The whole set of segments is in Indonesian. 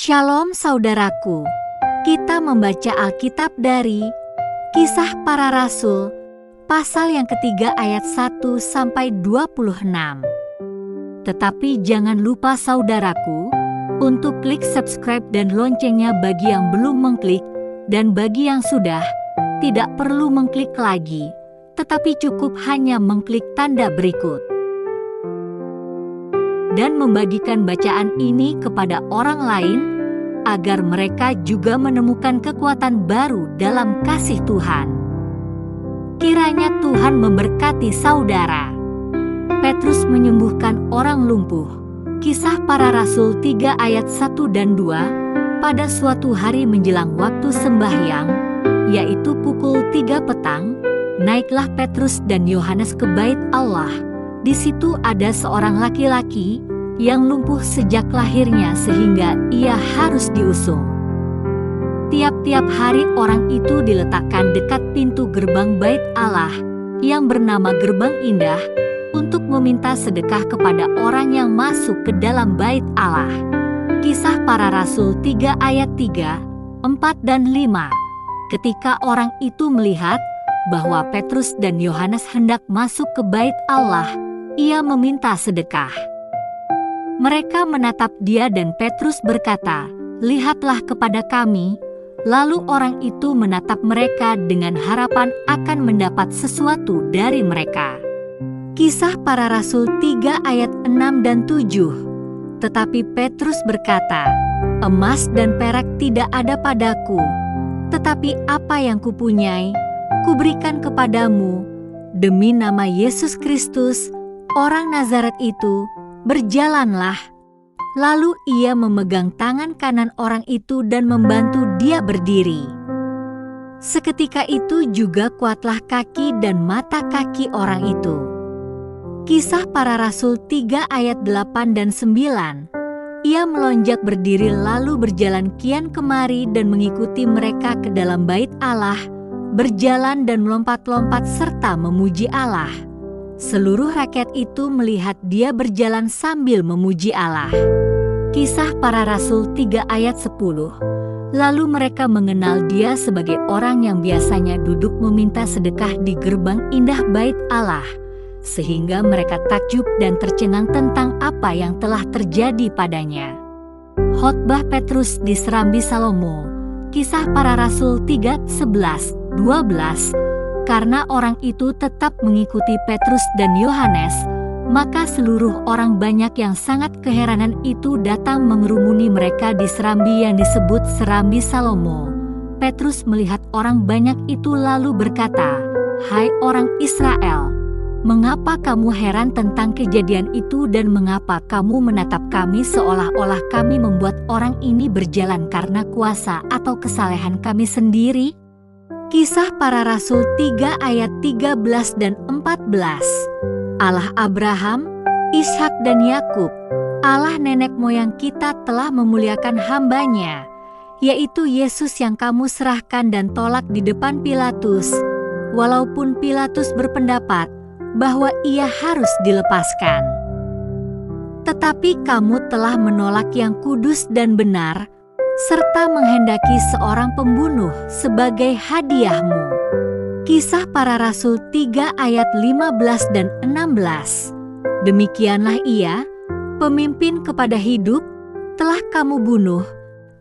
Shalom saudaraku, kita membaca Alkitab dari Kisah Para Rasul, pasal yang ketiga ayat 1-26. Tetapi jangan lupa saudaraku, untuk klik subscribe dan loncengnya bagi yang belum mengklik, dan bagi yang sudah, tidak perlu mengklik lagi, tetapi cukup hanya mengklik tanda berikut. Dan membagikan bacaan ini kepada orang lain, agar mereka juga menemukan kekuatan baru dalam kasih Tuhan. Kiranya Tuhan memberkati saudara. Petrus menyembuhkan orang lumpuh. Kisah Para Rasul 3 ayat 1 dan 2. Pada suatu hari menjelang waktu sembahyang, yaitu pukul 3 petang, naiklah Petrus dan Yohanes ke bait Allah. Di situ ada seorang laki-laki yang lumpuh sejak lahirnya sehingga ia harus diusung. Tiap-tiap hari orang itu diletakkan dekat pintu gerbang bait Allah yang bernama Gerbang Indah untuk meminta sedekah kepada orang yang masuk ke dalam bait Allah. Kisah Para Rasul 3 ayat 3, 4 dan 5. Ketika orang itu melihat bahwa Petrus dan Yohanes hendak masuk ke bait Allah, ia meminta sedekah. Mereka menatap dia dan Petrus berkata, "Lihatlah kepada kami." Lalu orang itu menatap mereka dengan harapan akan mendapat sesuatu dari mereka. Kisah Para Rasul 3 ayat 6 dan 7. Tetapi Petrus berkata, "Emas dan perak tidak ada padaku, tetapi apa yang kupunyai, kuberikan kepadamu. Demi nama Yesus Kristus, orang Nazaret itu, berjalanlah." Lalu ia memegang tangan kanan orang itu dan membantu dia berdiri. Seketika itu juga kuatlah kaki dan mata kaki orang itu. Kisah Para Rasul 3 ayat 8 dan 9. Ia melonjak berdiri lalu berjalan kian kemari dan mengikuti mereka ke dalam bait Allah, berjalan dan melompat-lompat serta memuji Allah. Seluruh rakyat itu melihat dia berjalan sambil memuji Allah. Kisah Para Rasul 3 ayat 10. Lalu mereka mengenal dia sebagai orang yang biasanya duduk meminta sedekah di gerbang indah bait Allah, sehingga mereka takjub dan tercengang tentang apa yang telah terjadi padanya. Khotbah Petrus di Serambi Salomo. Kisah Para Rasul 3, 11, 12. Karena orang itu tetap mengikuti Petrus dan Yohanes, maka seluruh orang banyak yang sangat keheranan itu datang mengerumuni mereka di serambi yang disebut Serambi Salomo. Petrus melihat orang banyak itu lalu berkata, "Hai orang Israel, mengapa kamu heran tentang kejadian itu dan mengapa kamu menatap kami seolah-olah kami membuat orang ini berjalan karena kuasa atau kesalehan kami sendiri?" Kisah Para Rasul 3 ayat 13 dan 14. Allah Abraham, Ishak dan Yakub, Allah nenek moyang kita telah memuliakan hamba-Nya, yaitu Yesus yang kamu serahkan dan tolak di depan Pilatus, walaupun Pilatus berpendapat bahwa ia harus dilepaskan. Tetapi kamu telah menolak yang kudus dan benar, serta menghendaki seorang pembunuh sebagai hadiahmu. Kisah Para Rasul 3 ayat 15 dan 16. Demikianlah ia, pemimpin kepada hidup, telah kamu bunuh,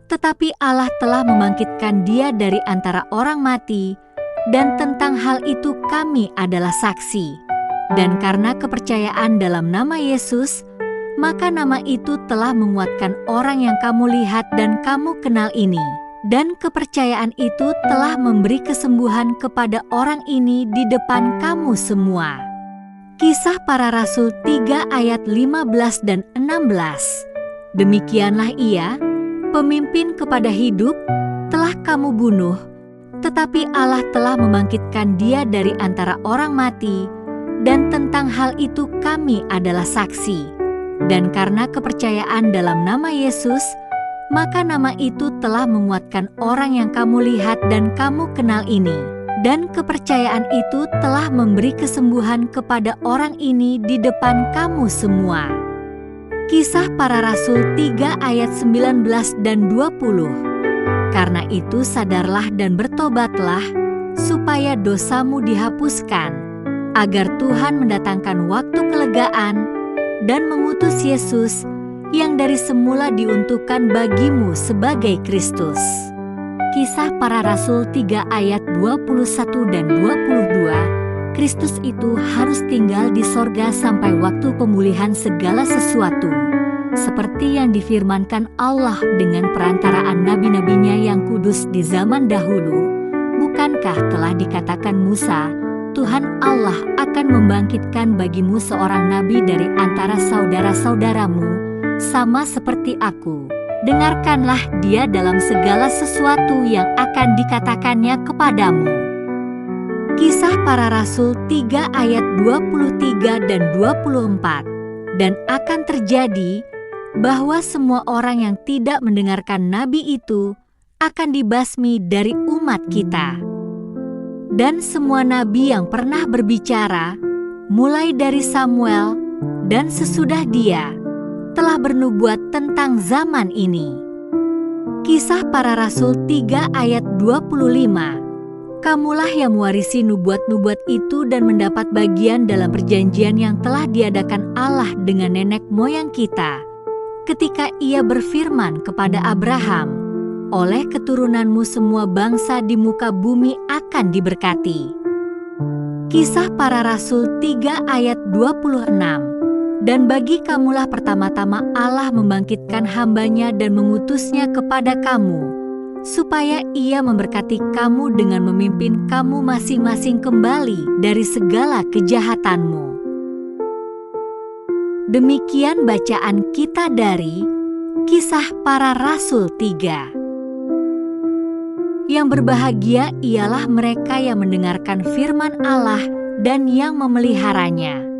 tetapi Allah telah membangkitkan dia dari antara orang mati, dan tentang hal itu kami adalah saksi. Dan karena kepercayaan dalam nama Yesus, maka nama itu telah menguatkan orang yang kamu lihat dan kamu kenal ini. Dan kepercayaan itu telah memberi kesembuhan kepada orang ini di depan kamu semua. Kisah Para Rasul 3 ayat 15 dan 16. Demikianlah ia, pemimpin kepada hidup, telah kamu bunuh, tetapi Allah telah membangkitkan dia dari antara orang mati, dan tentang hal itu kami adalah saksi. Dan karena kepercayaan dalam nama Yesus, maka nama itu telah menguatkan orang yang kamu lihat dan kamu kenal ini. Dan kepercayaan itu telah memberi kesembuhan kepada orang ini di depan kamu semua. Kisah Para Rasul 3 ayat 19 dan 20. Karena itu sadarlah dan bertobatlah, supaya dosamu dihapuskan, agar Tuhan mendatangkan waktu kelegaan dan mengutus Yesus yang dari semula diuntukkan bagimu sebagai Kristus. Kisah Para Rasul 3 ayat 21 dan 22, Kristus itu harus tinggal di sorga sampai waktu pemulihan segala sesuatu, seperti yang difirmankan Allah dengan perantaraan nabi-nabinya yang kudus di zaman dahulu. Bukankah telah dikatakan Musa, Tuhan Allah akan membangkitkan bagimu seorang nabi dari antara saudara-saudaramu, sama seperti aku. Dengarkanlah dia dalam segala sesuatu yang akan dikatakannya kepadamu. Kisah Para Rasul 3 ayat 23 dan 24. Dan akan terjadi bahwa semua orang yang tidak mendengarkan nabi itu akan dibasmi dari umat kita. Dan semua nabi yang pernah berbicara, mulai dari Samuel dan sesudah dia, telah bernubuat tentang zaman ini. Kisah Para Rasul 3 ayat 25. Kamulah yang mewarisi nubuat-nubuat itu dan mendapat bagian dalam perjanjian yang telah diadakan Allah dengan nenek moyang kita, ketika Ia berfirman kepada Abraham, oleh keturunanmu semua bangsa di muka bumi akan diberkati. Kisah Para Rasul 3 ayat 26. Dan bagi kamulah pertama-tama Allah membangkitkan hamba-Nya dan mengutusnya kepada kamu, supaya Ia memberkati kamu dengan memimpin kamu masing-masing kembali dari segala kejahatanmu. Demikian bacaan kita dari Kisah Para Rasul 3. Yang berbahagia ialah mereka yang mendengarkan firman Allah dan yang memeliharanya.